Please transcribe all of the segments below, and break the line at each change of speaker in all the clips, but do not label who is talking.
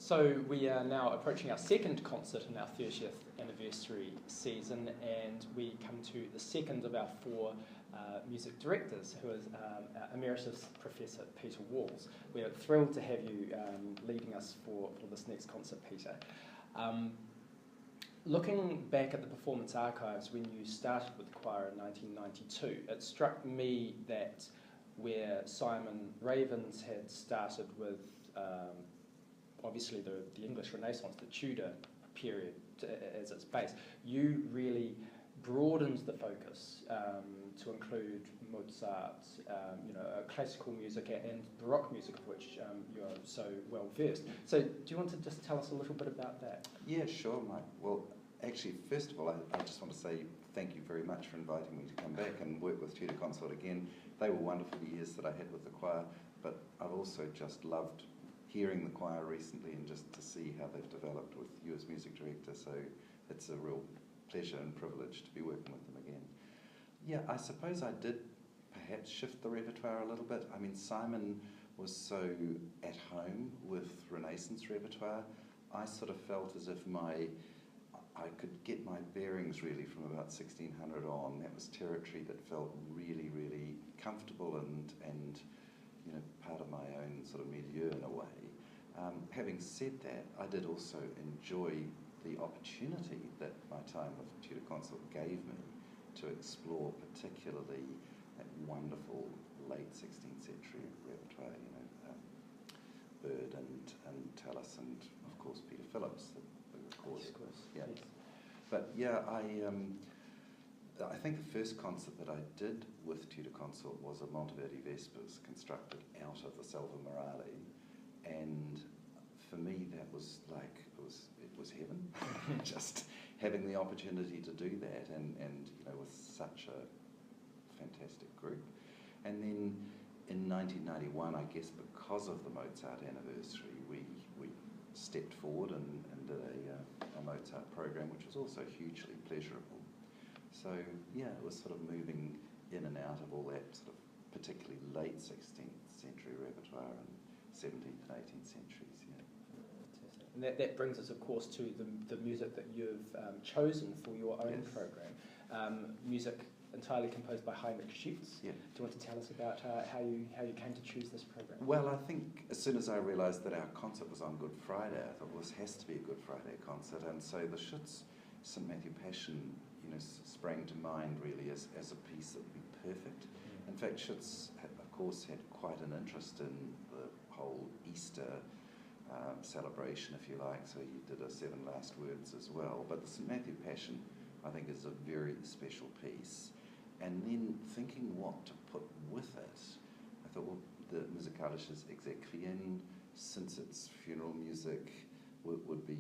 So we are now approaching our second concert in our 30th anniversary season, and we come to the second of our four music directors, who is Emeritus Professor Peter Walls. We are thrilled to have you leading us for this next concert, Peter. Looking back at the performance archives when you started with the choir in 1992, it struck me that where Simon Ravens had started with obviously the English Renaissance, the Tudor period as its base, you really broadened the focus to include Mozart, classical music and Baroque music, of which you're so well versed. So do you want to just tell us a little bit about that?
Yeah, sure, Mike. Well, actually, first of all, I just want to say thank you very much for inviting me to come back and work with Tudor Consort again. They were wonderful years that I had with the choir, but I've also just loved hearing the choir recently and just to see how they've developed with you as music director, so it's a real pleasure and privilege to be working with them again. Yeah, I suppose I did perhaps shift the repertoire a little bit. I mean, Simon was so at home with Renaissance repertoire. I sort of felt as if I could get my bearings really from about 1600 on. That was territory that felt really, really comfortable and part of my own sort of milieu in a way. Having said that, I did also enjoy the opportunity that my time with Tudor Consort gave me to explore particularly that wonderful late 16th century repertoire, Bird and Tallis and of course Peter Phillips, the recorded. Of course. Yeah. Yes. But yeah, I think the first concert that I did with Tudor Consort was a Monteverdi Vespers constructed out of the Salve Morale, and for me that was like it was heaven. Just having the opportunity to do that, and with such a fantastic group. And then in 1991, I guess because of the Mozart anniversary, we stepped forward and did a Mozart program, which was also hugely pleasurable. So yeah, it was sort of moving in and out of all that sort of particularly late 16th century repertoire and 17th and 18th centuries. Yeah.
Fantastic. And that brings us, of course, to the music that you've chosen for your own program. Music entirely composed by Heinrich Schütz. Yeah. Do you want to tell us about how you came to choose this program?
Well, I think as soon as I realised that our concert was on Good Friday, I thought, well, this has to be a Good Friday concert, and so the Schütz St Matthew Passion, sprang to mind really as a piece that would be perfect. Mm. In fact, Schütz, of course, had quite an interest in the whole Easter celebration, if you like, so he did a Seven Last Words as well. But the St Matthew Passion, I think, is a very special piece. And then thinking what to put with it, I thought, well, the Musikalisches Exequien, since it's funeral music, would be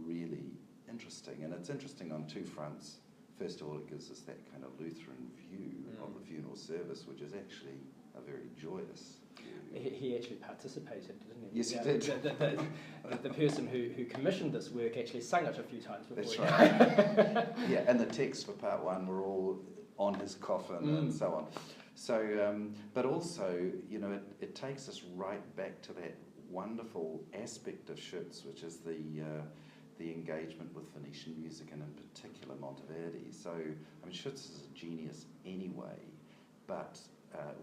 really interesting. And it's interesting on two fronts. First of all, it gives us that kind of Lutheran view of the funeral service, which is actually a very joyous view.
He actually participated, didn't he?
Yes, he did.
The person who commissioned this work actually sang it a few times before.
That's right. Yeah, and the texts for part one were all on his coffin and so on. So, but also, it takes us right back to that wonderful aspect of Schütz, which is the engagement with Venetian music and in particular Monteverdi. So, I mean, Schütz is a genius anyway, but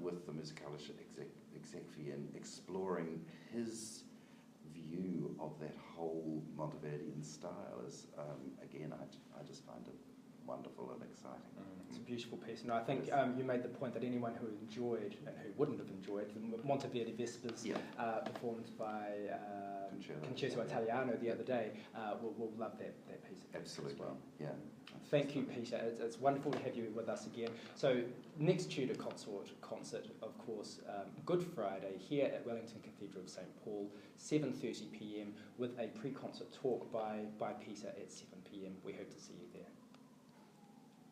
with the Musikalische Exequien, exploring his view of that whole Monteverdian style is, again, I just find it wonderful and exciting.
It's a beautiful piece, and I think you made the point that anyone who enjoyed and who wouldn't have enjoyed the Monteverdi Vespers performed by Concerto Italiano the other day will love that piece.
Absolutely,
as well.
Yeah.
Thank you, Peter. It's wonderful to have you with us again. So next Tudor Consort concert, of course, Good Friday here at Wellington Cathedral of St Paul, 7:30 p.m. with a pre-concert talk by Peter at 7 p.m. We hope to see you there.